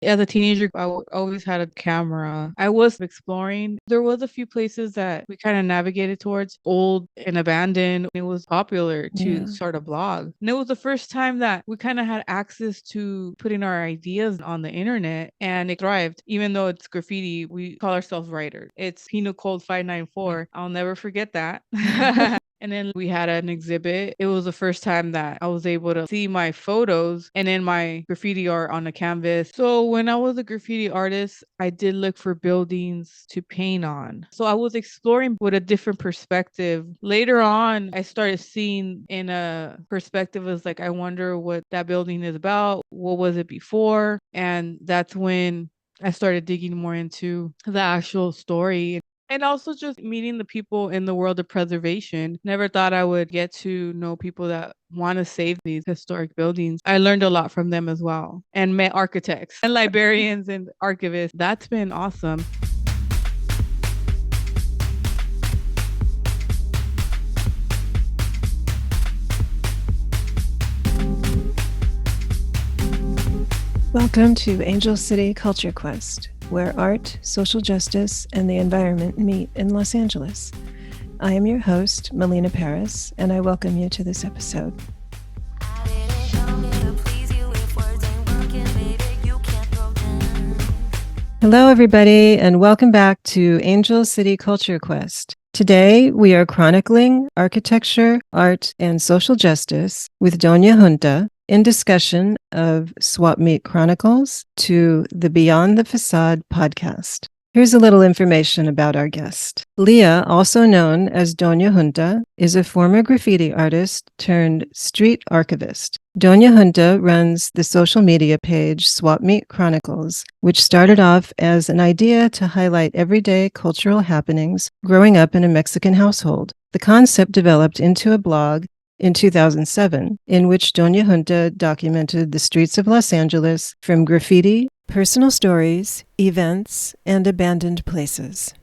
As a teenager, always had a camera. I was exploring. There was a few places that we kind of navigated towards, old and abandoned. It was popular to start a blog. And it was the first time that we kind of had access to putting our ideas on the internet, and it thrived. Even though it's graffiti, we call ourselves writers. It's Penal Code 594. I'll never forget that. And then we had an exhibit. It was the first time that I was able to see my photos and then my graffiti art on the canvas. So when I was a graffiti artist, I did look for buildings to paint on. So I was exploring with a different perspective. Later on, I started seeing in a perspective as like, I wonder what that building is about. What was it before? And that's when I started digging more into the actual story. And also just meeting the people in the world of preservation. Never thought I would get to know people that want to save these historic buildings. I learned a lot from them as well, and met architects and librarians and archivists. That's been awesome. Welcome to Angel City Culture Quest, where art, social justice, and the environment meet in Los Angeles. I am your host, Melina Paris, and I welcome you to this episode. Hello, everybody, and welcome back to Angel City Culture Quest. Today, we are chronicling architecture, art, and social justice with Dona Junta, in discussion of Swap Meet Chronicles to the Beyond the Facade podcast. Here's a little information about our guest. Leah, also known as Dona Junta, is a former graffiti artist turned street archivist. Dona Junta runs the social media page Swap Meet Chronicles, which started off as an idea to highlight everyday cultural happenings growing up in a Mexican household. The concept developed into a blog in 2007, in which Dona Junta documented the streets of Los Angeles from graffiti, personal stories, events, and abandoned places.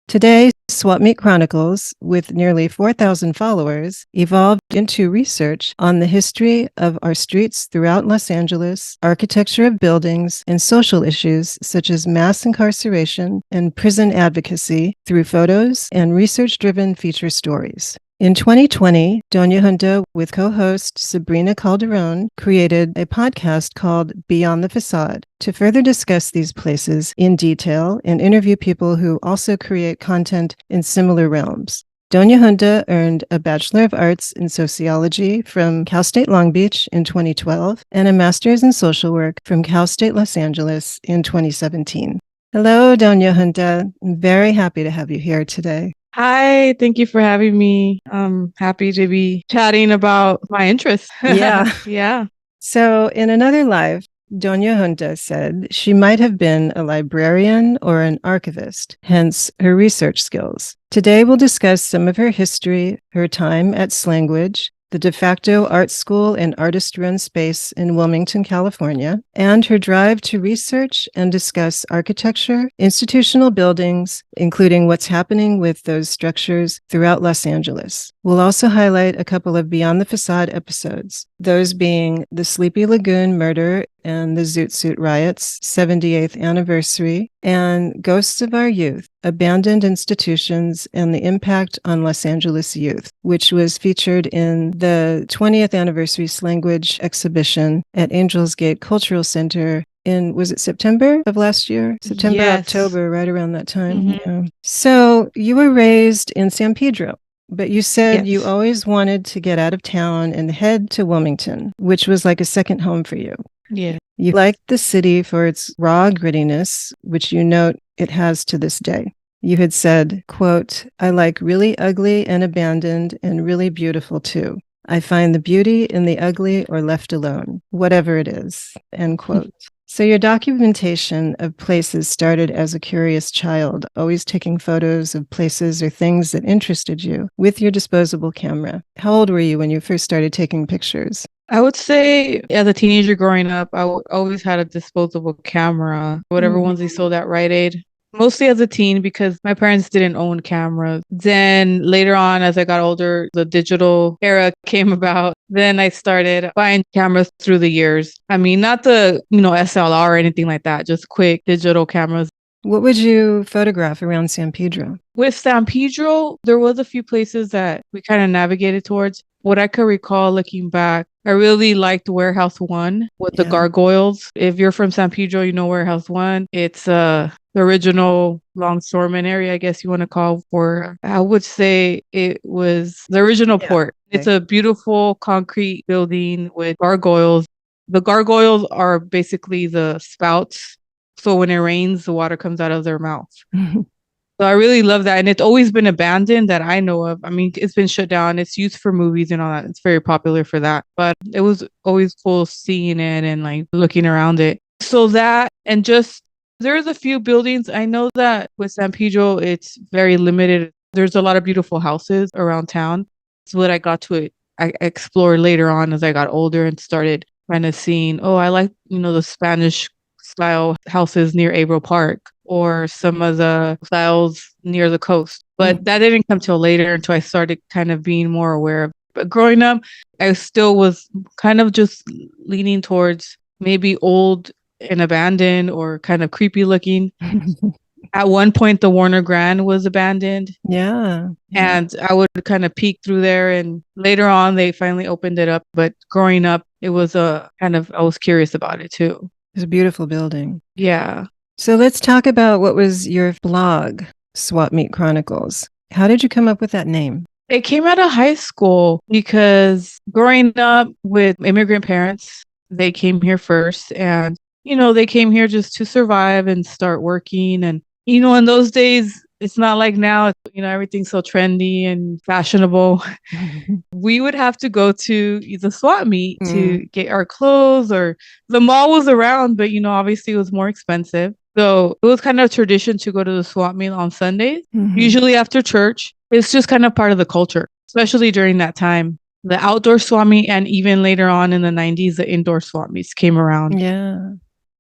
Today, Swap Meet Chronicles, with nearly 4,000 followers, evolved into research on the history of our streets throughout Los Angeles, architecture of buildings, and social issues such as mass incarceration and prison advocacy through photos and research-driven feature stories. In 2020, Dona Junta, with co-host Sabrina Calderon, created a podcast called Beyond the Facade to further discuss these places in detail and interview people who also create content in similar realms. Dona Junta earned a Bachelor of Arts in Sociology from Cal State Long Beach in 2012 and a Master's in Social Work from Cal State Los Angeles in 2017. Hello, Dona Junta. I'm very happy to have you here today. Hi, thank you for having me. I'm happy to be chatting about my interests. Yeah. So in another life, Dona Junta said she might have been a librarian or an archivist, hence her research skills. Today we'll discuss some of her history, her time at Slanguage, the de facto art school and artist-run space in Wilmington, California, and her drive to research and discuss architecture, institutional buildings, including what's happening with those structures throughout Los Angeles. We'll also highlight a couple of Beyond the Facade episodes, those being the Sleepy Lagoon murder and the Zoot Suit riots, 78th anniversary, and Ghosts of Our Youth, Abandoned Institutions and the Impact on Los Angeles Youth, which was featured in the 20th anniversary Slanguage exhibition at Angels Gate Cultural Center in, was it September of last year? September, Yes. October, right around that time. Mhm. Yeah. So you were raised in San Pedro, but you said you Yes. always wanted to get out of town and head to Wilmington, which was like a second home for you. Yeah. You liked the city for its raw grittiness, which you note it has to this day. You had said, quote, "I like really ugly and abandoned and really beautiful too. I find the beauty in the ugly or left alone, whatever it is," end quote. So your documentation of places started as a curious child, always taking photos of places or things that interested you with your disposable camera. How old were you when you first started taking pictures? I would say as a teenager growing up, I always had a disposable camera, whatever ones they sold at Rite Aid. mostly as a teen because my parents didn't own cameras. Then later on, as I got older, the digital era came about. Then I started buying cameras through the years. I mean, not the, SLR or anything like that, just quick digital cameras. What would you photograph around San Pedro? With San Pedro, there was a few places that we kind of navigated towards. What I could recall looking back, I really liked Warehouse One with the Yeah. gargoyles. If you're from San Pedro, you know Warehouse One. It's the original longshoreman area, I guess you want to call for. I would say it was the original Yeah. port. It's Okay. a beautiful concrete building with gargoyles. The gargoyles are basically the spouts. So when it rains, the water comes out of their mouth. So I really love that. And it's always been abandoned that I know of. I mean, it's been shut down. It's used for movies and all that. It's very popular for that. But it was always cool seeing it and like looking around it. So that and just there's a few buildings. I know that with San Pedro, it's very limited. There's a lot of beautiful houses around town. It's what I got to it. I explored later on as I got older and started kind of seeing, oh, I like, the Spanish style houses near Averill Park or some of the styles near the coast. But that didn't come till later until I started kind of being more aware of. But growing up, I still was kind of just leaning towards maybe old and abandoned or kind of creepy looking. At one point, the Warner Grand was abandoned. Yeah. And I would kind of peek through there. And later on, they finally opened it up. But growing up, it was a kind of, I was curious about it too. It's a beautiful building. Yeah. So let's talk about what was your blog, Swap Meet Chronicles. How did you come up with that name? It came out of high school because growing up with immigrant parents, they came here first and, they came here just to survive and start working. And, in those days, it's not like now, everything's so trendy and fashionable. We would have to go to the swap meet to get our clothes or the mall was around, but, obviously it was more expensive. So it was kind of a tradition to go to the swap meet on Sundays, usually after church. It's just kind of part of the culture, especially during that time. The outdoor swap meet and even later on in the 90s, the indoor swap meets came around. Yeah.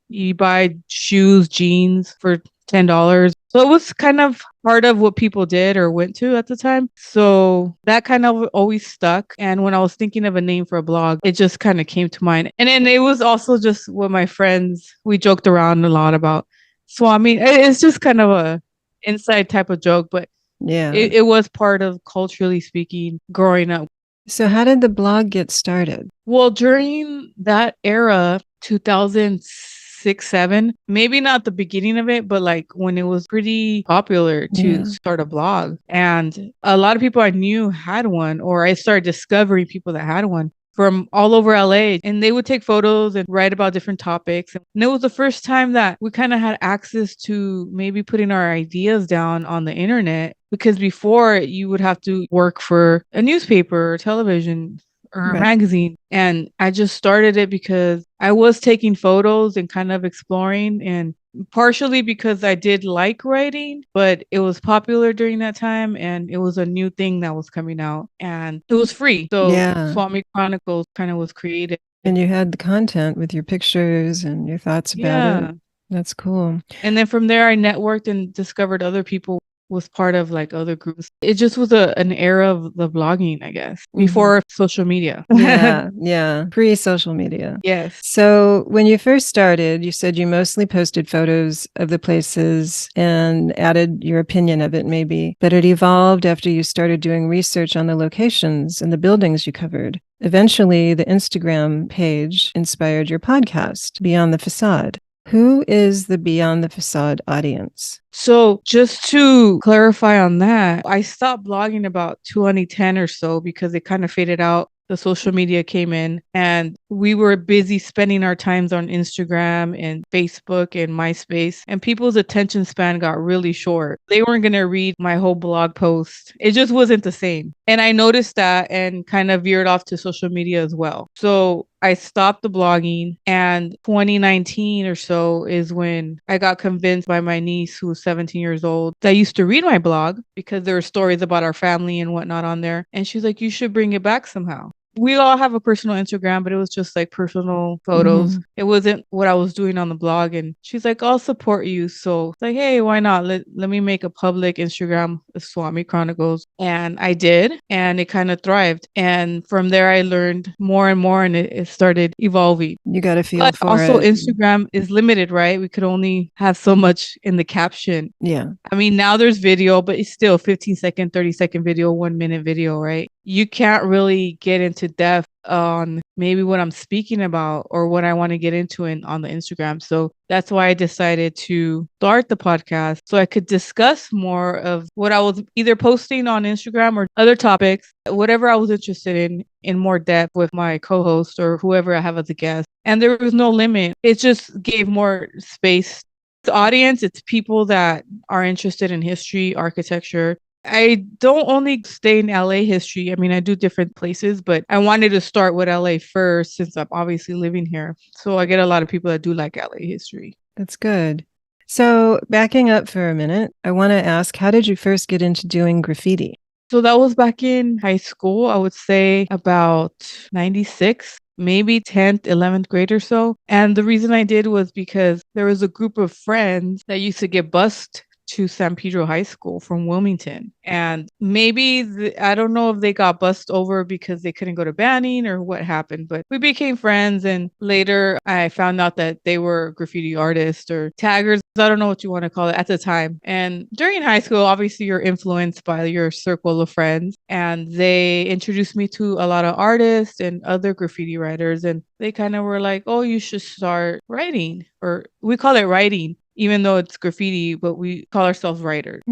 You buy shoes, jeans for $10. So it was kind of part of what people did or went to at the time. So that kind of always stuck. And when I was thinking of a name for a blog, it just kind of came to mind. And then it was also just with my friends, we joked around a lot about Swami. It's just kind of a inside type of joke, but yeah, it was part of culturally speaking growing up. So how did the blog get started? Well, during that era, 2006, 7, maybe not the beginning of it, but like when it was pretty popular to start a blog. And a lot of people I knew had one, or I started discovering people that had one from all over LA, and they would take photos and write about different topics. And it was the first time that we kind of had access to maybe putting our ideas down on the internet, because before you would have to work for a newspaper or television or a magazine. And I just started it because I was taking photos and kind of exploring, and partially because I did like writing, but it was popular during that time and it was a new thing that was coming out and it was free. So Swami Chronicles kind of was created. And you had the content with your pictures and your thoughts about it. That's cool. And then from there, I networked and discovered other people, was part of like other groups. It just was an era of the blogging, I guess, before social media. Yeah. Pre-social media. Yes. So when you first started, you said you mostly posted photos of the places and added your opinion of it maybe, but it evolved after you started doing research on the locations and the buildings you covered. Eventually, the Instagram page inspired your podcast, Beyond the Facade. Who is the Beyond the Facade audience? So just to clarify on that, I stopped blogging about 2010 or so because it kind of faded out. The social media came in and we were busy spending our times on Instagram and Facebook and MySpace, and people's attention span got really short. They weren't going to read my whole blog post. It just wasn't the same. And I noticed that and kind of veered off to social media as well. So I stopped the blogging, and 2019 or so is when I got convinced by my niece, who was 17 years old, that used to read my blog because there were stories about our family and whatnot on there. And she's like, you should bring it back somehow. We all have a personal Instagram, but it was just like personal photos. Mhm. It wasn't what I was doing on the blog. And she's like, I'll support you. So like, hey, why not? Let me make a public Instagram, the Swami Chronicles. And I did, and it kind of thrived. And from there, I learned more and more, and it started evolving. You got a feel But for also, it. Instagram is limited, right? We could only have so much in the caption. Yeah. I mean, now there's video, but it's still 15-second, 30-second video, 1 minute video, right? You can't really get into depth on maybe what I'm speaking about or what I want to get into on the Instagram. So that's why I decided to start the podcast so I could discuss more of what I was either posting on Instagram or other topics, whatever I was interested in more depth with my co-host or whoever I have as a guest. And there was no limit. It just gave more space. The audience, it's people that are interested in history, architecture. I don't only stay in LA history. I mean, I do different places, but I wanted to start with LA first since I'm obviously living here. So I get a lot of people that do like LA history. That's good. So, backing up for a minute, I want to ask, how did you first get into doing graffiti? So that was back in high school. I would say about 96, maybe 10th, 11th grade or so. And the reason I did was because there was a group of friends that used to get bused to San Pedro High School from Wilmington. And maybe, I don't know if they got bussed over because they couldn't go to Banning or what happened, but we became friends. And later I found out that they were graffiti artists or taggers. I don't know what you want to call it at the time. And during high school, obviously you're influenced by your circle of friends. And they introduced me to a lot of artists and other graffiti writers. And they kind of were like, oh, you should start writing, or we call it writing even though it's graffiti, but we call ourselves writers.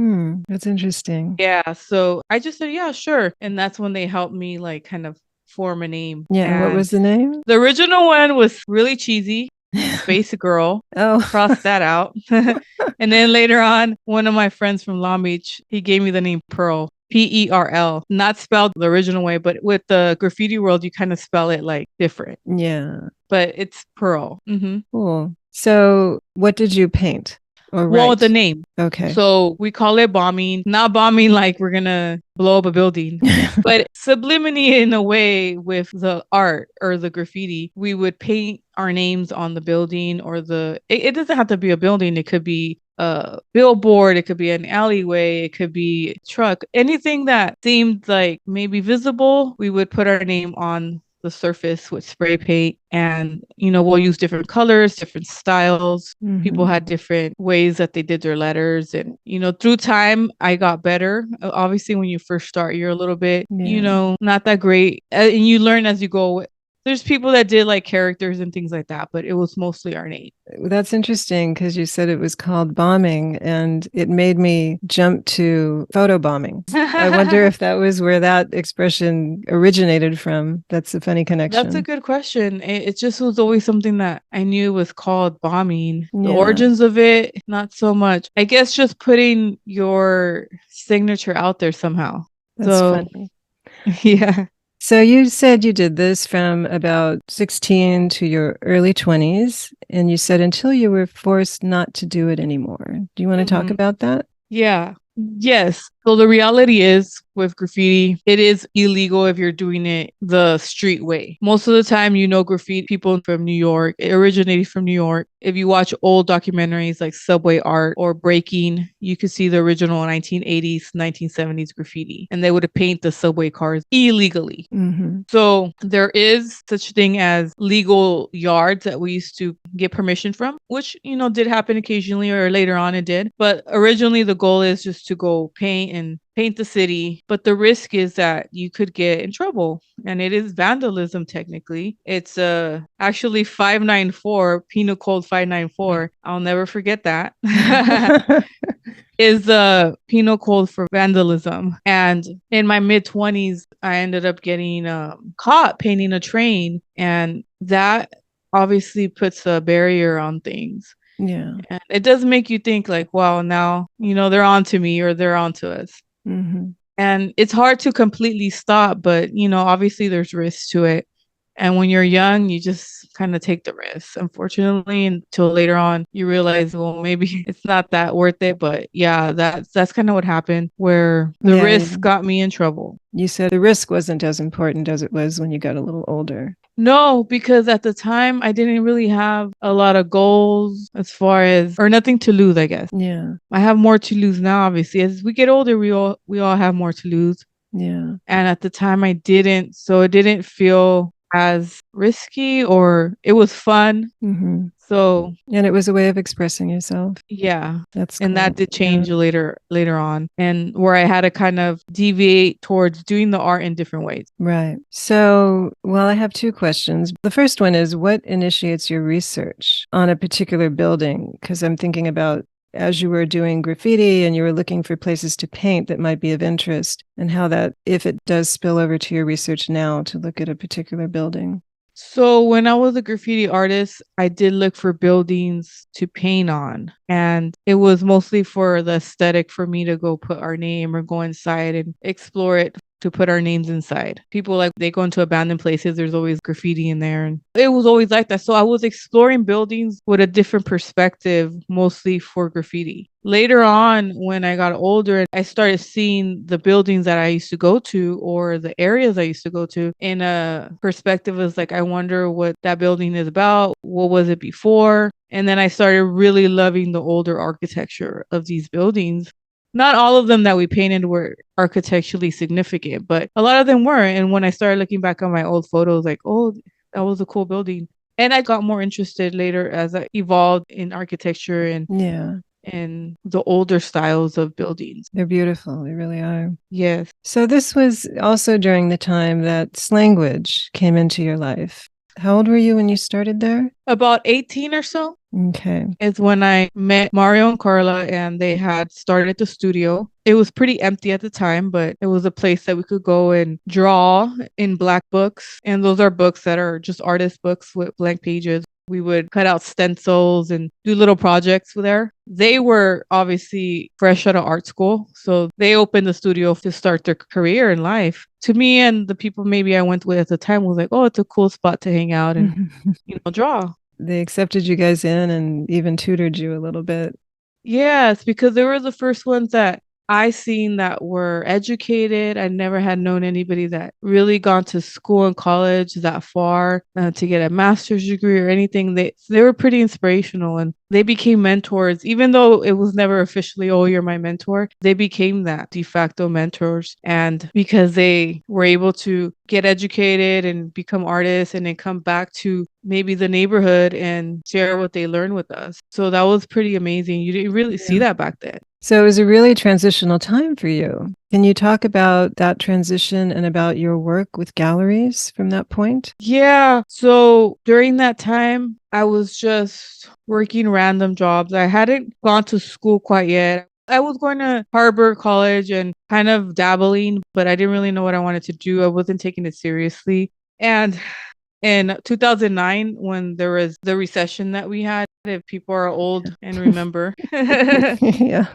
That's interesting. Yeah. So I just said, yeah, sure. And that's when they helped me like kind of form a name. Yeah. What And was the name? the original one was really cheesy. Space Girl. Oh, Cross that out. And then later on, one of my friends from Long Beach, he gave me the name Pearl. Perl, not spelled the original way, but with the graffiti world, you kind of spell it like different. yeah. But it's Pearl. Cool. So, what did you paint or Well, write? the name. Okay. So we call it bombing, not bombing like we're gonna blow up a building, but subliminally in a way with the art or the graffiti, we would paint our names on the building or it doesn't have to be a building. It could be a billboard, it could be an alleyway, it could be a truck, anything that seemed like maybe visible, we would put our name on the surface with spray paint. And we'll use different colors, different styles. People had different ways that they did their letters. And through time I got better. Obviously when you first start, you're a little bit not that great, and you learn as you go. There's people that did like characters and things like that, but it was mostly our name. That's interesting because you said it was called bombing, and it made me jump to photo bombing. I wonder if that was where that expression originated from. That's a funny connection. That's a good question. It just was always something that I knew was called bombing. The Yeah. origins of it, not so much. I guess just putting your signature out there somehow. That's funny. Yeah. So you said you did this from about 16 to your early 20s, and you said until you were forced not to do it anymore. Do you want to talk about that? Yeah. Yes. So the reality is with graffiti, it is illegal if you're doing it the street way. Most of the time, graffiti people from New York, it originated from New York. If you watch old documentaries like Subway Art or Breaking, you could see the original 1980s, 1970s graffiti, and they would paint the subway cars illegally. So there is such a thing as legal yards that we used to get permission from, which, did happen occasionally, or later on it did. But originally the goal is just to go paint the city. But the risk is that you could get in trouble, and it is vandalism technically. It's actually 594, Penal Code 594. I'll never forget that. Is the penal code for vandalism. And in my mid-20s, I ended up getting caught painting a train, and that obviously puts a barrier on things. Yeah. And it does make you think like, wow, now, they're on to me, or they're on to us. And it's hard to completely stop, but, obviously there's risk to it. And when you're young, you just kind of take the risk. Unfortunately, until later on, you realize, well, maybe it's not that worth it. But yeah, that's kind of what happened, where the Yeah, risk got me in trouble. you said the risk wasn't as important as it was when you got a little older. No, because at the time I didn't really have a lot of goals as far as, or nothing to lose, I guess. Yeah, I have more to lose now, obviously. As we get older, we all have more to lose. yeah. And at the time I didn't, so it didn't feel as risky, or it was fun. Hmm. So And it was a way of expressing yourself. yeah. That's And that cool. did Yeah. change later on, and where I had to kind of deviate towards doing the art in different ways. Right. So, well, I have two questions. The first one is what initiates your research on a particular building? Because I'm thinking about as you were doing graffiti and you were looking for places to paint that might be of interest, and how that, if it does spill over to your research now to look at a particular building. So when I was a graffiti artist, I did look for buildings to paint on. And it was mostly for the aesthetic, for me to go put our name or go inside and explore it, to put our names inside. People, like, they go into abandoned places, there's always graffiti in there. And it was always like that. So I was exploring buildings with a different perspective, mostly for graffiti. Later on, when I got older, I started seeing the buildings that I used to go to, or the areas I used to go to, in a perspective as like, I wonder what that building is about. What was it before? And then I started really loving the older architecture of these buildings. Not all of them that we painted were architecturally significant, but a lot of them were. And when I started looking back on my old photos, like, oh, that was a cool building. And I got more interested later as I evolved in architecture Yeah, and the older styles of buildings. they're beautiful. They really are. Yes. So, this was also during the time that slanguage came into your life. How old were you when you started there? About 18 or so Okay. is when I met Mario and Carla, and they had started the studio. It was pretty empty at the time, but it was a place that we could go and draw in black books. And those are books that are just artist books with blank pages. We would cut out stencils and do little projects there. They were obviously fresh out of art school, so they opened the studio to start their career in life. To me and the people maybe I went with at the time, was like, oh, it's a cool spot to hang out and, draw. They accepted you guys in and even tutored you a little bit. Yes, because they were the first ones that I seen that were educated. I never had known anybody that really gone to school and college that far to get a master's degree or anything. They were pretty inspirational, and they became mentors, even though it was never officially, oh, you're my mentor. They became that de facto mentors. And because they were able to get educated and become artists and then come back to maybe the neighborhood and share what they learned with us. So that was pretty amazing. You didn't really see Yeah. that back then. So, it was a really transitional time for you. Can you talk about that transition and about your work with galleries from that point? Yeah. So during that time, I was just working random jobs. I hadn't gone to school quite yet. I was going to Harbor College and kind of dabbling, but I didn't really know what I wanted to do. I wasn't taking it seriously. And in 2009, when there was the recession that we had, if people are old and remember, Yeah.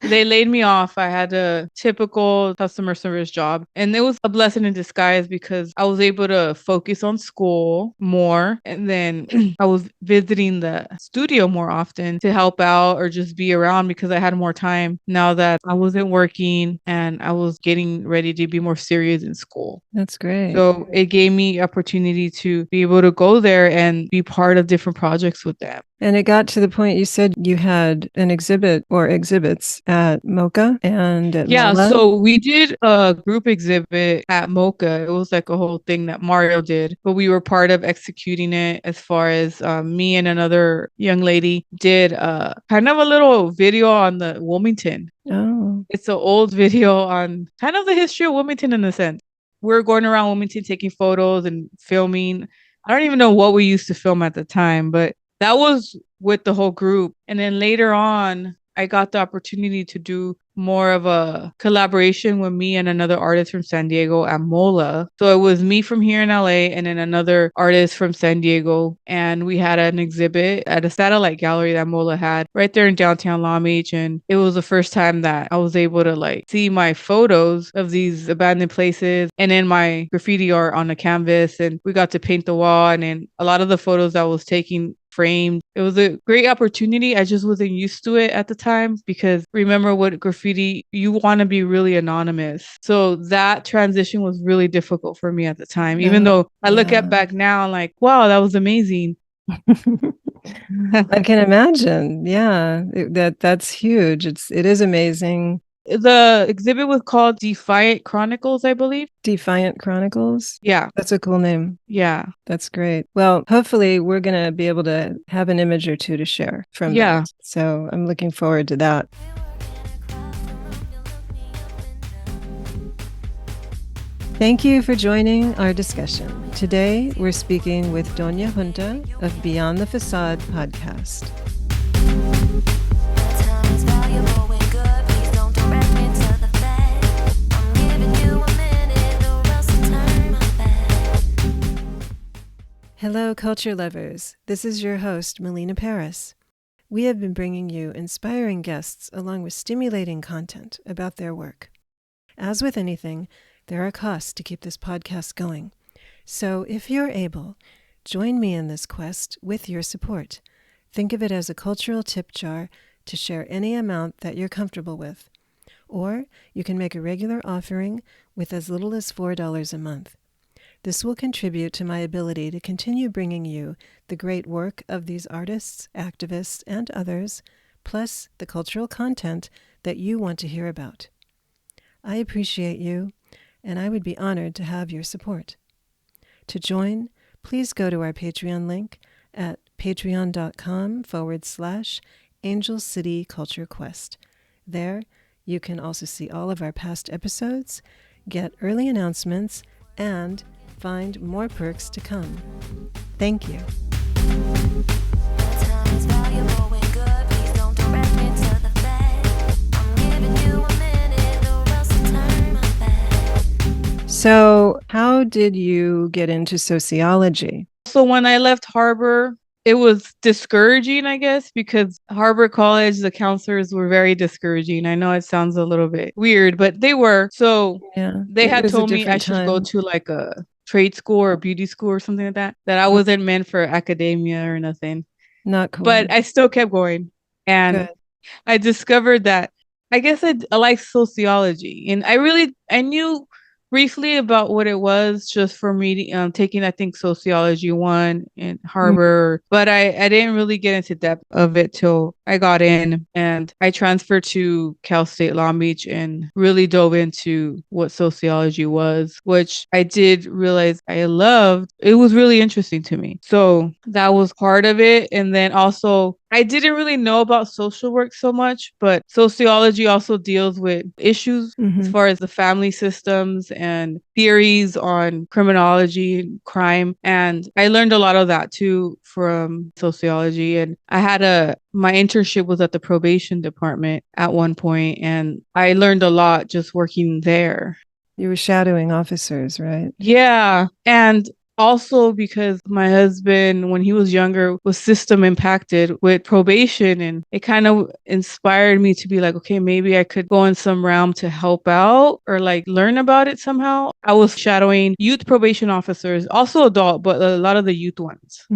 they laid me off. I had a typical customer service job, and it was a blessing in disguise because I was able to focus on school more. And then I was visiting the studio more often to help out or just be around because I had more time now that I wasn't working and I was getting ready to be more serious in school. That's great. So it gave me opportunity to be able to go there and be part of different projects with them. And it got to the point you said you had an exhibit or exhibits at Mocha and at Yeah, Lola. so we did a group exhibit at Mocha. It was like a whole thing that Mario did, but we were part of executing it, as far as me and another young lady did kind of a little video on the Wilmington. Oh. It's an old video on kind of the history of Wilmington in a sense. We're going around Wilmington taking photos and filming. I don't even know what we used to film at the time, but that was with the whole group. And then later on, I got the opportunity to do more of a collaboration with me and another artist from San Diego at Mola. So it was me from here in LA and then another artist from San Diego. And we had an exhibit at a satellite gallery that Mola had right there in downtown Long Beach. And it was the first time that I was able to like see my photos of these abandoned places and then my graffiti art on the canvas. And we got to paint the wall. And then a lot of the photos I was taking framed. It was a great opportunity. I just wasn't used to it at the time because remember what graffiti, you want to be really anonymous. So that transition was really difficult for me at the time, even though I look at back now and like, wow, that was amazing. I can imagine. Yeah, that's huge. It is amazing. The exhibit was called Defiant Chronicles, I believe. Defiant Chronicles? Yeah. That's a cool name. Yeah. That's great. Well, hopefully we're going to be able to have an image or two to share from that. So I'm looking forward to that. Thank you for joining our discussion. Today, we're speaking with Dona Junta of Beyond the Facade podcast. Hello, culture lovers. This is your host, Melina Paris. We have been bringing you inspiring guests along with stimulating content about their work. As with anything, there are costs to keep this podcast going. So if you're able, join me in this quest with your support. Think of it as a cultural tip jar to share any amount that you're comfortable with. Or you can make a regular offering with as little as $4 a month. This will contribute to my ability to continue bringing you the great work of these artists, activists, and others, plus the cultural content that you want to hear about. I appreciate you, and I would be honored to have your support. To join, please go to our Patreon link at patreon.com/Angel City Culture Quest. There, you can also see all of our past episodes, get early announcements, and find more perks to come. Thank you. So, how did you get into sociology? So when I left Harbor, it was discouraging, I guess, because Harbor College, the counselors were very discouraging. I know it sounds a little bit weird, but they were. So they had told me I should go to like a trade school or beauty school or something like that, that I wasn't meant for academia or nothing. Not cool. But I still kept going. And I discovered that I guess I like sociology. And I knew briefly about what it was just from reading, taking, I think, Sociology 1 in Harbor. But I didn't really get into depth of it till I got in and I transferred to Cal State Long Beach and really dove into what sociology was, which I did realize I loved. It was really interesting to me. So that was part of it. And then also, I didn't really know about social work so much, but sociology also deals with issues as far as the family systems and theories on criminology and crime. And I learned a lot of that too from sociology. And I had my internship was at the probation department at one point, and I learned a lot just working there. You were shadowing officers, right? Yeah. And also because my husband, when he was younger, was system impacted with probation, and it kind of inspired me to be like, okay, maybe I could go in some realm to help out or like learn about it somehow. I was shadowing youth probation officers, also adult, but a lot of the youth ones.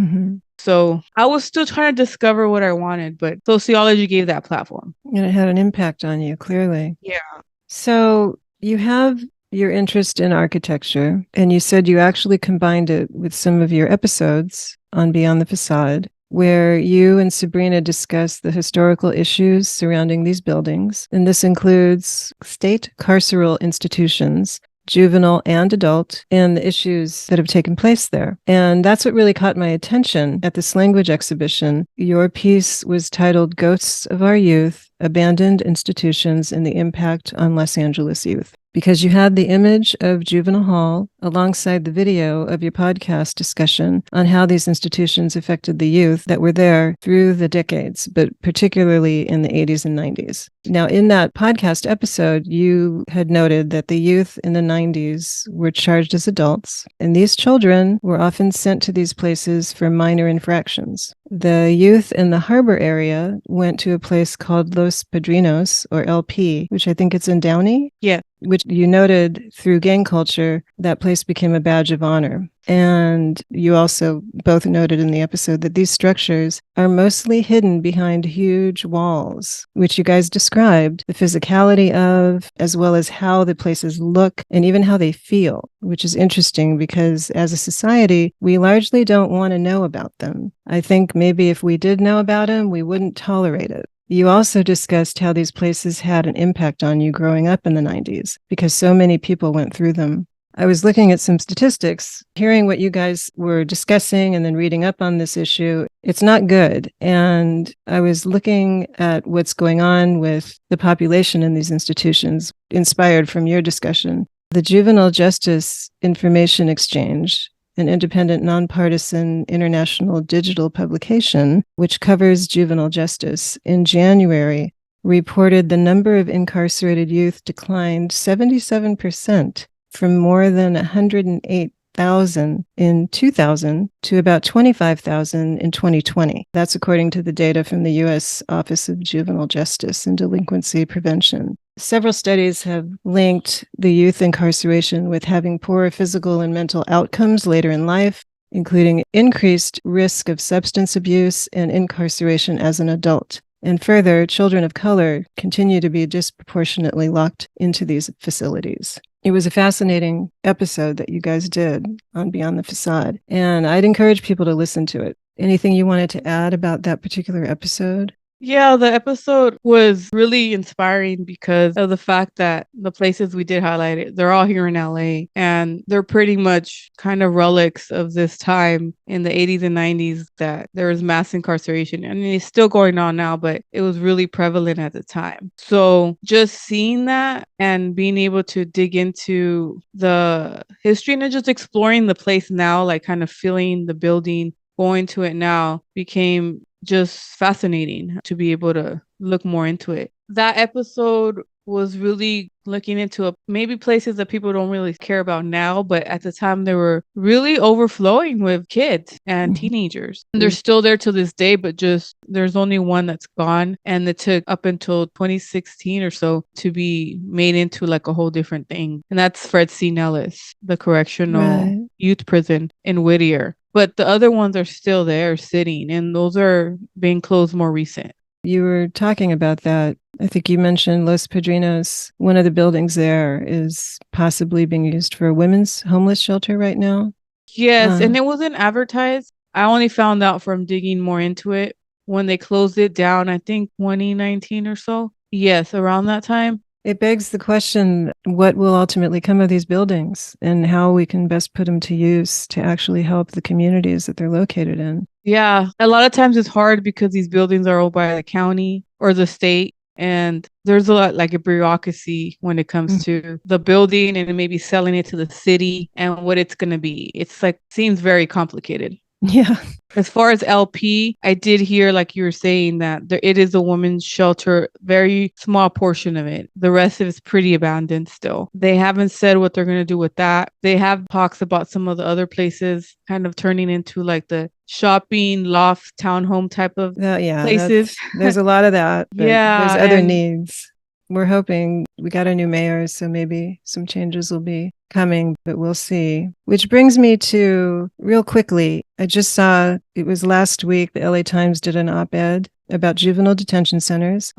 So I was still trying to discover what I wanted, but sociology gave that platform. And it had an impact on you, clearly. Yeah. So you have your interest in architecture, and you said you actually combined it with some of your episodes on Beyond the Facade, where you and Sabrina discuss the historical issues surrounding these buildings. And this includes state carceral institutions, juvenile and adult, and the issues that have taken place there. And that's what really caught my attention at this language exhibition. Your piece was titled Ghosts of Our Youth, Abandoned Institutions and the Impact on Los Angeles Youth. because you had the image of Juvenile Hall alongside the video of your podcast discussion on how these institutions affected the youth that were there through the decades, but particularly in the 80s and 90s. Now, in that podcast episode, you had noted that the youth in the 90s were charged as adults, and these children were often sent to these places for minor infractions. The youth in the harbor area went to a place called Los Padrinos, or LP, which I think it's in Downey. Yeah. Which you noted through gang culture, that place became a badge of honor. And you also both noted in the episode that these structures are mostly hidden behind huge walls, which you guys described the physicality of, as well as how the places look and even how they feel, which is interesting because as a society, we largely don't want to know about them. I think maybe if we did know about them, we wouldn't tolerate it. You also discussed how these places had an impact on you growing up in the 90s because so many people went through them. I was looking at some statistics, hearing what you guys were discussing and then reading up on this issue. It's not good. And I was looking at what's going on with the population in these institutions, inspired from your discussion. The Juvenile Justice Information Exchange, an independent, nonpartisan international digital publication, which covers juvenile justice, in January reported the number of incarcerated youth declined 77% from more than 108,000 in 2000 to about 25,000 in 2020. That's according to the data from the U.S. Office of Juvenile Justice and Delinquency Prevention. Several studies have linked the youth incarceration with having poor physical and mental outcomes later in life, including increased risk of substance abuse and incarceration as an adult. And further, children of color continue to be disproportionately locked into these facilities. It was a fascinating episode that you guys did on Beyond the Facade, and I'd encourage people to listen to it. Anything you wanted to add about that particular episode? Yeah, the episode was really inspiring because of the fact that the places we did highlight it, they're all here in LA and they're pretty much kind of relics of this time in the 80s and 90s that there was mass incarceration. I mean, it's still going on now, but it was really prevalent at the time. So just seeing that and being able to dig into the history and then just exploring the place now, like kind of feeling the building, going to it now became just fascinating to be able to look more into it. That episode was really looking into maybe places that people don't really care about now, but at the time they were really overflowing with kids and teenagers. They're still there to this day, but just there's only one that's gone, and it took up until 2016 or so to be made into like a whole different thing. And that's Fred C. Nellis, the correctional youth prison in Whittier. But the other ones are still there sitting, and those are being closed more recent. You were talking about that. I think you mentioned Los Padrinos. One of the buildings there is possibly being used for a women's homeless shelter right now. Yes, and it wasn't advertised. I only found out from digging more into it when they closed it down, I think 2019 or so. Yes, around that time. It begs the question, what will ultimately come of these buildings and how we can best put them to use to actually help the communities that they're located in? Yeah, a lot of times it's hard because these buildings are owned by the county or the state. And there's a lot like a bureaucracy when it comes to the building and maybe selling it to the city and what it's going to be. It's like seems very complicated. Yeah. As far as LP, I did hear, like you were saying, that it is a women's shelter, very small portion of it. The rest of it's pretty abandoned still. They haven't said what they're going to do with that. They have talks about some of the other places kind of turning into like the shopping, loft, townhome type of places. There's a lot of that. But yeah. There's other needs. We're hoping we got a new mayor, so maybe some changes will be coming, but we'll see. Which brings me to, real quickly, I just saw, it was last week, the LA Times did an op-ed about juvenile detention centers.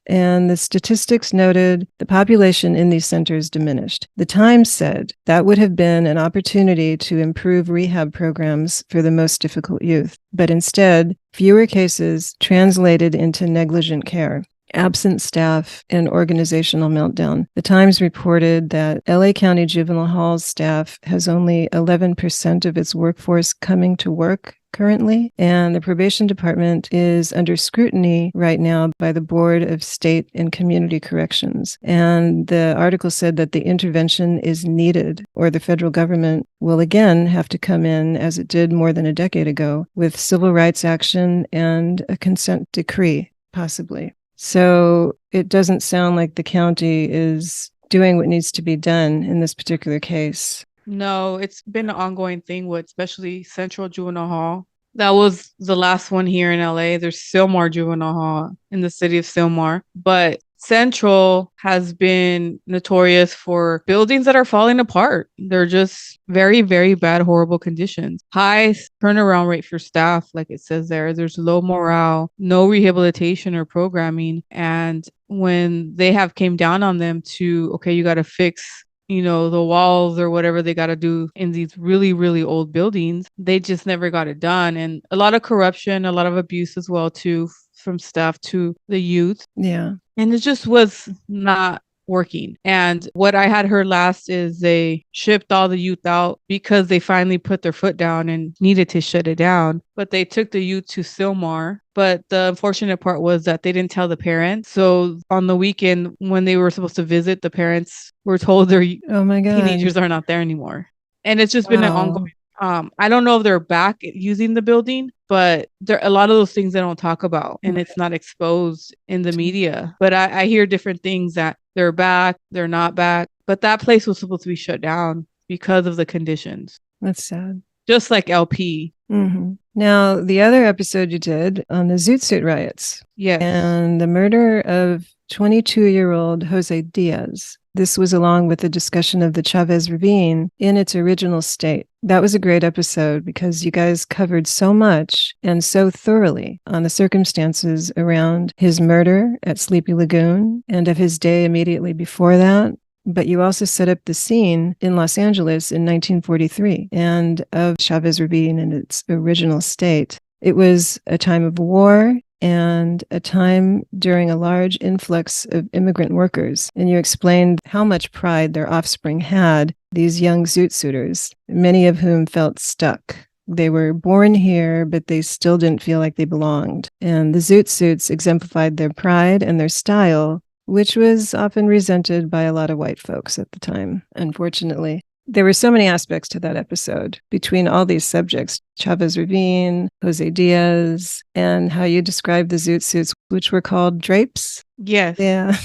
And the statistics noted the population in these centers diminished. The Times said that would have been an opportunity to improve rehab programs for the most difficult youth. But instead, fewer cases translated into negligent care, absent staff, and organizational meltdown. The Times reported that LA County Juvenile Hall's staff has only 11% of its workforce coming to work currently, and the probation department is under scrutiny right now by the Board of State and Community Corrections. And the article said that the intervention is needed, or the federal government will again have to come in, as it did more than a decade ago, with civil rights action and a consent decree, possibly. So it doesn't sound like the county is doing what needs to be done in this particular case. No, it's been an ongoing thing with especially Central Juvenile Hall. That was the last one here in LA. There's Sylmar Juvenile Hall in the city of Sylmar, but Central has been notorious for buildings that are falling apart. They're just very, very bad, horrible conditions. High turnaround rate for staff, like it says there. There's low morale, no rehabilitation or programming. And when they have came down on them to, okay, you got to fix the walls or whatever they got to do in these really, really old buildings, they just never got it done. And a lot of corruption, a lot of abuse as well, too, from staff to the youth. Yeah. And it just was not working. And what I had heard last is they shipped all the youth out because they finally put their foot down and needed to shut it down. But they took the youth to Sylmar. But the unfortunate part was that they didn't tell the parents. So on the weekend, when they were supposed to visit, the parents were told their Oh my God. teenagers are not there anymore. And it's just been an ongoing. I don't know if they're back using the building, but there a lot of those things they don't talk about, and it's not exposed in the media. But I hear different things that they're back, they're not back. But that place was supposed to be shut down because of the conditions. That's sad. Just like LP. Mm-hmm. Now, the other episode you did on the Zoot Suit riots. Yes. And the murder of 22-year-old Jose Diaz. This was along with the discussion of the Chavez Ravine in its original state. That was a great episode because you guys covered so much and so thoroughly on the circumstances around his murder at Sleepy Lagoon and of his day immediately before that. But you also set up the scene in Los Angeles in 1943 and of Chavez Ravine in its original state. It was a time of war and a time during a large influx of immigrant workers. And you explained how much pride their offspring had, these young Zoot Suiters, many of whom felt stuck. They were born here, but they still didn't feel like they belonged. And the Zoot Suits exemplified their pride and their style, which was often resented by a lot of white folks at the time, unfortunately. There were so many aspects to that episode between all these subjects, Chavez Ravine, Jose Diaz, and how you described the Zoot Suits, which were called drapes. Yes. Yeah,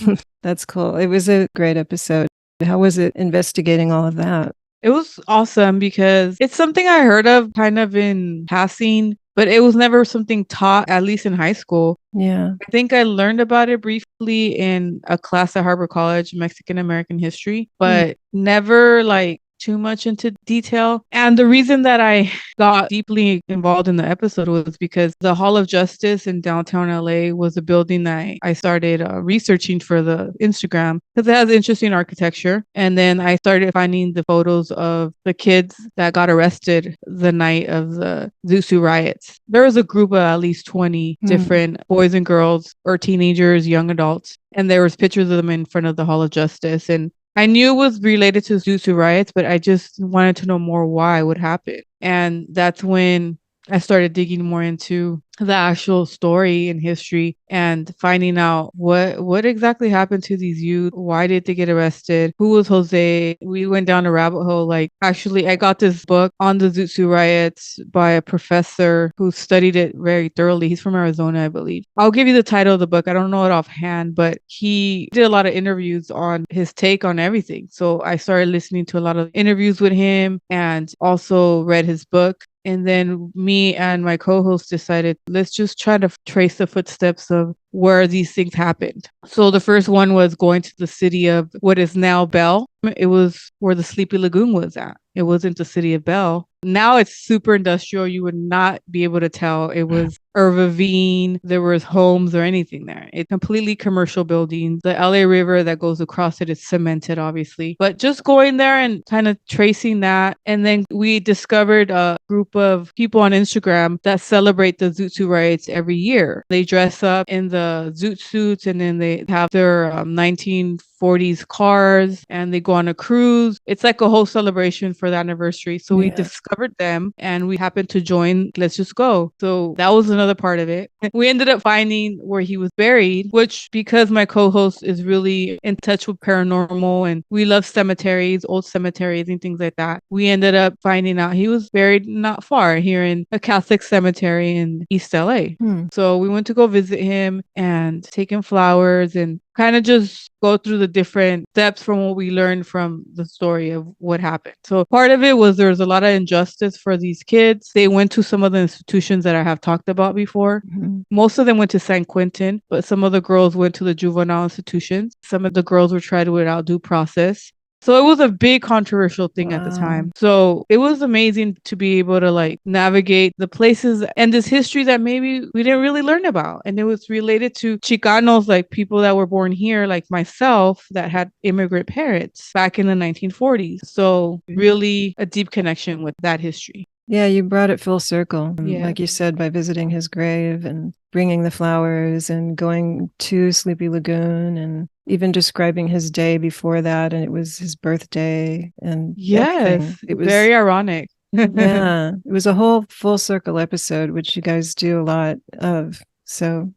that's cool. It was a great episode. How was it investigating all of that? It was awesome because it's something I heard of kind of in passing, but it was never something taught, at least in high school. Yeah. I think I learned about it briefly in a class at Harvard College, Mexican American history, but never like too much into detail. And the reason that I got deeply involved in the episode was because the Hall of Justice in downtown LA was a building that I started researching for the Instagram because it has interesting architecture. And then I started finding the photos of the kids that got arrested the night of the Zoot Suit riots. There was a group of at least 20 different boys and girls or teenagers, young adults. And there was pictures of them in front of the Hall of Justice. And I knew it was related to Zoot Suit riots, but I just wanted to know more why, what happened. And that's when I started digging more into the actual story and history and finding out what exactly happened to these youth. Why did they get arrested? Who was Jose? We went down a rabbit hole. Like, actually, I got this book on the Zoot Suit riots by a professor who studied it very thoroughly. He's from Arizona, I believe. I'll give you the title of the book. I don't know it offhand, but he did a lot of interviews on his take on everything. So I started listening to a lot of interviews with him and also read his book. And then me and my co-host decided, let's just try to trace the footsteps of where these things happened. So the first one was going to the city of what is now Bell. It was where the Sleepy Lagoon was at. It wasn't the city of Bell. Now it's super industrial. You would not be able to tell it was a ravine. There was homes or anything there. It's completely commercial buildings. The LA River that goes across it is cemented, obviously. But just going there and kind of tracing that. And then we discovered a group of people on Instagram that celebrate the Zoot Suit riots every year. They dress up in the the zoot suits, and then they have their 1940s cars, and they go on a cruise. It's like a whole celebration for the anniversary. So we discovered them and we happened to join. Let's just go. So that was another part of it. We ended up finding where he was buried, which, because my co-host is really in touch with paranormal and we love cemeteries, old cemeteries and things like that, we ended up finding out he was buried not far here in a Catholic cemetery in East LA. So we went to go visit him and take him flowers and kind of just go through the different steps from what we learned from the story of what happened. So part of it was there was a lot of injustice for these kids. They went to some of the institutions that I have talked about before. Most of them went to San Quentin, but some of the girls went to the juvenile institutions. Some of the girls were tried without due process. So it was a big controversial thing at the time. So it was amazing to be able to like navigate the places and this history that maybe we didn't really learn about. And it was related to Chicanos, like people that were born here, like myself, that had immigrant parents back in the 1940s. So really a deep connection with that history. Yeah, you brought it full circle. Yeah. Like you said, by visiting his grave and bringing the flowers and going to Sleepy Lagoon and even describing his day before that. And it was his birthday and everything. It was very ironic. Yeah, it was a whole full circle episode, which you guys do a lot of. So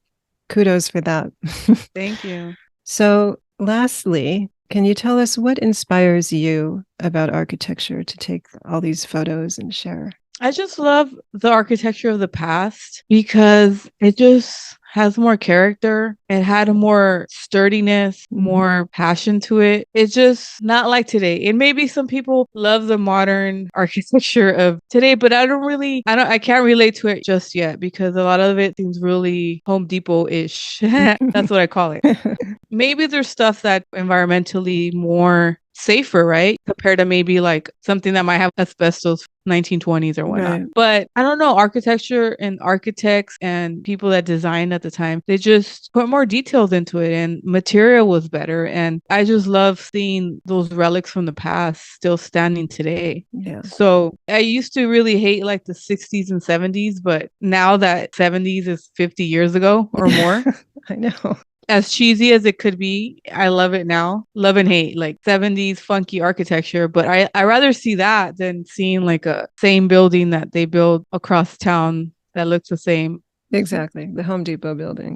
kudos for that. Thank you. So lastly, can you tell us what inspires you about architecture to take all these photos and share? I just love the architecture of the past because it just has more character. It had a more sturdiness, more passion to it. It's just not like today. And maybe some people love the modern architecture of today, but I can't relate to it just yet because a lot of it seems really Home Depot-ish. That's what I call it. Maybe there's stuff that environmentally more safer, right? Compared to maybe like something that might have asbestos 1920s or whatnot. Right. But I don't know, architecture and architects and people that designed at the time, they just put more details into it and material was better. And I just love seeing those relics from the past still standing today. Yeah. So I used to really hate like the 60s and 70s, but now that 70s is 50 years ago or more. I know. As cheesy as it could be, I love it now. Love and hate, like 70s funky architecture. But I rather see that than seeing like a same building that they build across town that looks the same. Exactly. The Home Depot building.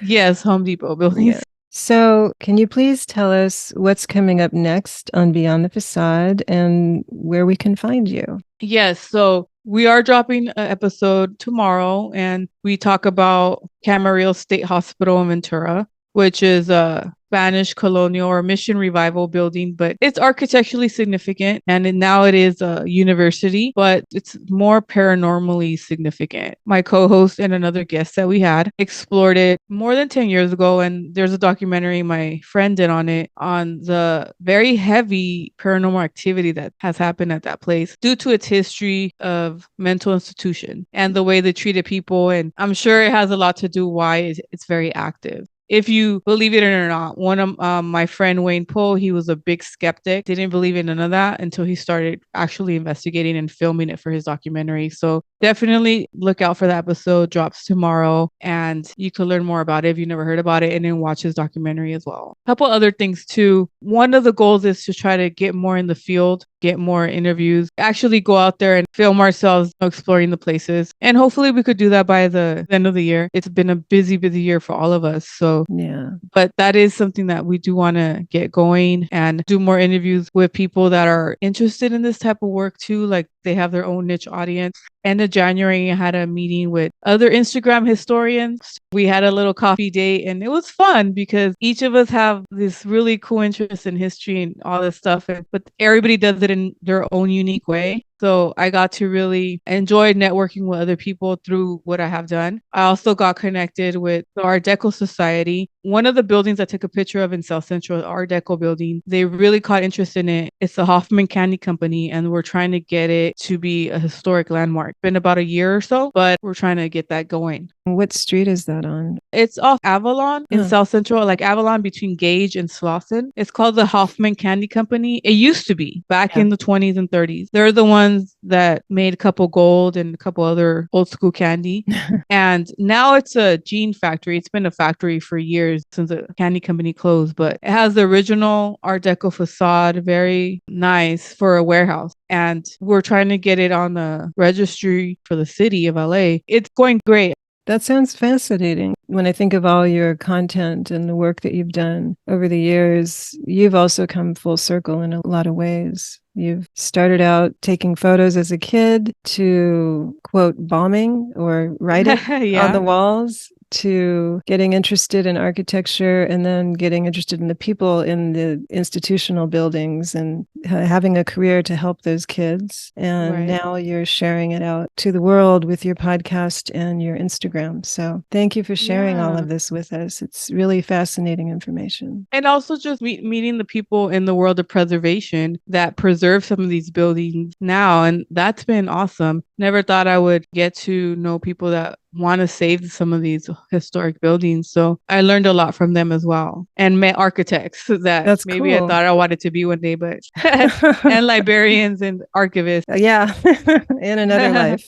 Yes, Home Depot buildings. Yeah. So can you please tell us what's coming up next on Beyond the Facade and where we can find you? Yes. So we are dropping an episode tomorrow and we talk about Camarillo State Hospital in Ventura, which is a Spanish colonial or mission revival building, but it's architecturally significant. And now it is a university, but it's more paranormally significant. My co-host and another guest that we had explored it more than 10 years ago. And there's a documentary my friend did on it, on the very heavy paranormal activity that has happened at that place due to its history of mental institution and the way they treated people. And I'm sure it has a lot to do why it's very active. If you believe it or not, one of my friend Wayne Poe, he was a big skeptic, didn't believe in none of that until he started actually investigating and filming it for his documentary. So definitely look out for that episode. Drops tomorrow and you can learn more about it if you never heard about it and then watch his documentary as well. A couple other things too. One of the goals is to try to get more in the field, get more interviews, actually go out there and film ourselves exploring the places. And hopefully we could do that by the end of the year. It's been a busy year for all of us. So yeah, but that is something that we do want to get going and do more interviews with people that are interested in this type of work too. Like they have their own niche audience. End of January, I had a meeting with other Instagram historians. We had a little coffee date and it was fun because each of us have this really cool interest in history and all this stuff. But everybody does it in their own unique way. So I got to really enjoy networking with other people through what I have done. I also got connected with the Art Deco Society. One of the buildings I took a picture of in South Central, Art Deco building, they really caught interest in it. It's the Hoffman Candy Company, and we're trying to get it to be a historic landmark. Been about a year or so, but we're trying to get that going. What street is that on? It's off Avalon in South Central, like Avalon between Gage and Slauson. It's called the Hoffman Candy Company. It used to be back in the 20s and 30s. They're the ones ones that made Couple Gold and a couple other old school candy. And now it's a Gene factory. It's been a factory for years since the candy company closed, but it has the original Art Deco facade, very nice for a warehouse. And we're trying to get it on the registry for the city of LA. It's going great. That sounds fascinating. When I think of all your content and the work that you've done over the years, you've also come full circle in a lot of ways. You've started out taking photos as a kid to, quote, bombing or writing on the walls, to getting interested in architecture and then getting interested in the people in the institutional buildings and having a career to help those kids. And now you're sharing it out to the world with your podcast and your Instagram. So thank you for sharing all of this with us. It's really fascinating information. And also just meeting the people in the world of preservation that preserve some of these buildings now. And that's been awesome. Never thought I would get to know people that want to save some of these historic buildings. So I learned a lot from them as well, and met architects that That's maybe cool. I thought I wanted to be one day, but and librarians and archivists. Yeah, in another life.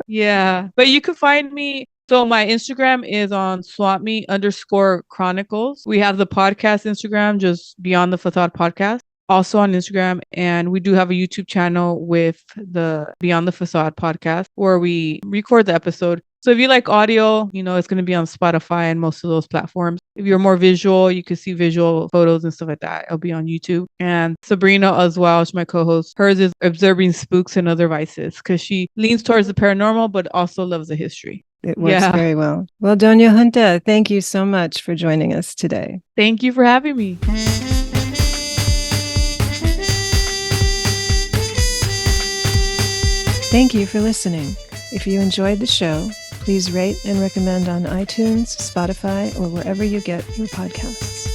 Yeah, but you can find me. So my Instagram is on swapme_chronicles. We have the podcast Instagram, just Beyond the Facade Podcast, also on Instagram. And we do have a YouTube channel with the Beyond the Facade podcast where we record the episode. So if you like audio, it's going to be on Spotify and most of those platforms. If you're more visual, you can see visual photos and stuff like that. It'll be on YouTube. And Sabrina as well, she's my co-host. Hers is Observing Spooks and Other Vices because she leans towards the paranormal, but also loves the history. It works very well. Well, Dona Junta, thank you so much for joining us today. Thank you for having me. Thank you for listening. If you enjoyed the show, please rate and recommend on iTunes, Spotify, or wherever you get your podcasts.